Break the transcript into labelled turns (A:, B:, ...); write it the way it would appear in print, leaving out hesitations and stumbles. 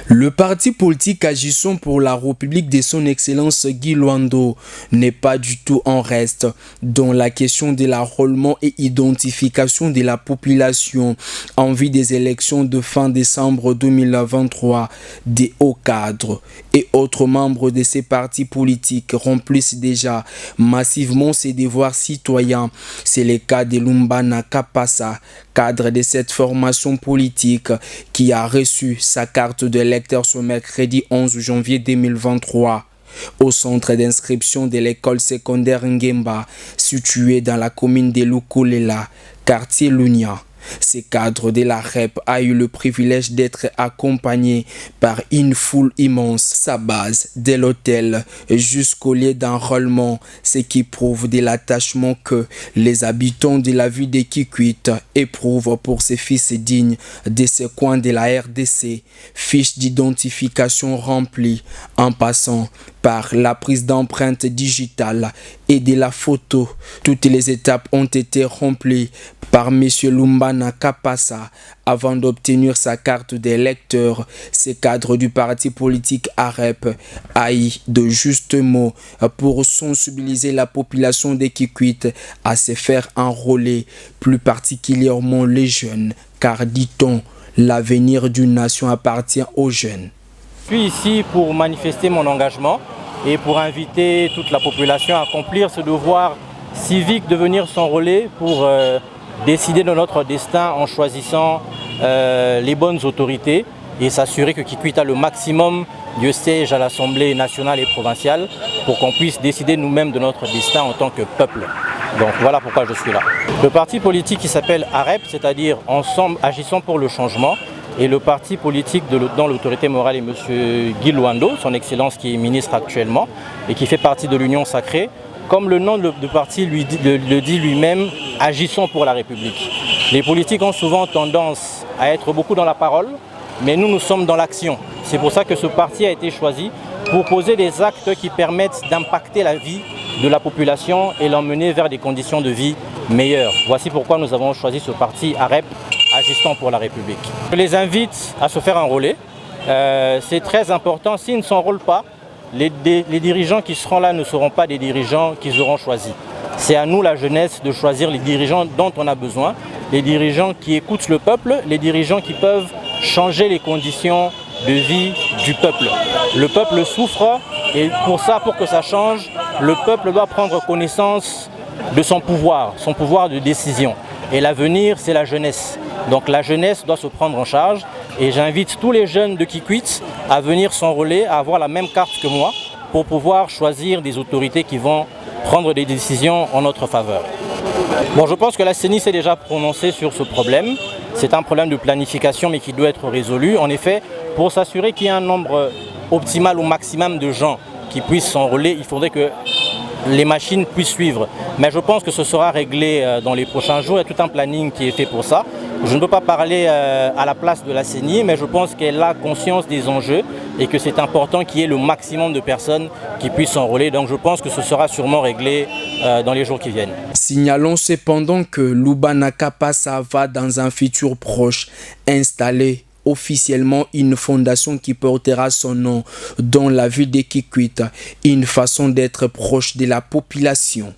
A: Le parti politique agissant pour la République de son Excellence Guy Luando n'est pas du tout en reste dans la question de l'enrôlement et identification de la population en vue des élections de fin décembre 2023. Des hauts cadres et autres membres de ces partis politiques remplissent déjà massivement ses devoirs citoyens. C'est le cas de Lumbana Kapasa, cadre de cette formation politique qui a reçu sa carte d'électeur ce mercredi 11 janvier 2023 au centre d'inscription de l'école secondaire Ngemba située dans la commune de Lukulela, quartier Lunia. Ce cadre de la REP a eu le privilège d'être accompagné par une foule immense. Sa base, de l'hôtel jusqu'au lieu d'enrôlement, ce qui prouve de l'attachement que les habitants de la ville de Kikwit éprouvent pour ces fils dignes de ce coin de la RDC. Fiche d'identification remplie en passant par la prise d'empreintes digitales et de la photo. Toutes les étapes ont été remplies par M. Lumbana Kapasa avant d'obtenir sa carte d'électeur. Ce cadre du parti politique AREP a eu de justes mots pour sensibiliser la population de Kikwit à se faire enrôler, plus particulièrement les jeunes, car dit-on, l'avenir d'une nation appartient aux jeunes.
B: Je suis ici pour manifester mon engagement et pour inviter toute la population à accomplir ce devoir civique de venir s'enrôler pour décider de notre destin en choisissant les bonnes autorités et s'assurer que Kikwit a le maximum de sièges à l'Assemblée nationale et provinciale pour qu'on puisse décider nous-mêmes de notre destin en tant que peuple. Donc voilà pourquoi je suis là. Le parti politique qui s'appelle AREP, c'est-à-dire Ensemble Agissons pour le Changement, et le parti politique dont l'autorité morale est M. Guy Luando, son excellence qui est ministre actuellement et qui fait partie de l'Union sacrée. Comme le nom du parti le dit lui-même, agissons pour la République. Les politiques ont souvent tendance à être beaucoup dans la parole, mais nous sommes dans l'action. C'est pour ça que ce parti a été choisi pour poser des actes qui permettent d'impacter la vie de la population et l'emmener vers des conditions de vie meilleures. Voici pourquoi nous avons choisi ce parti AREP, Agissons pour la République. Je les invite à se faire enrôler. C'est très important. S'ils ne s'enrôlent pas, les dirigeants qui seront là ne seront pas des dirigeants qu'ils auront choisis. C'est à nous, la jeunesse, de choisir les dirigeants dont on a besoin, les dirigeants qui écoutent le peuple, les dirigeants qui peuvent changer les conditions de vie du peuple. Le peuple souffre et pour que ça change, le peuple doit prendre connaissance de son pouvoir de décision. Et l'avenir, c'est la jeunesse. Donc la jeunesse doit se prendre en charge et j'invite tous les jeunes de Kikwit à venir s'enrôler, à avoir la même carte que moi pour pouvoir choisir des autorités qui vont prendre des décisions en notre faveur. Bon, je pense que la CENI s'est déjà prononcée sur ce problème. C'est un problème de planification mais qui doit être résolu. En effet, pour s'assurer qu'il y ait un nombre optimal ou maximum de gens qui puissent s'enrôler, il faudrait que les machines puissent suivre. Mais je pense que ce sera réglé dans les prochains jours. Il y a tout un planning qui est fait pour ça. Je ne peux pas parler à la place de la CENI, mais je pense qu'elle a conscience des enjeux et que c'est important qu'il y ait le maximum de personnes qui puissent s'enrôler. Donc je pense que ce sera sûrement réglé dans les jours qui viennent.
A: Signalons cependant que Lumbana Kapasa va dans un futur proche installer officiellement une fondation qui portera son nom dans la ville de Kikwit, une façon d'être proche de la population.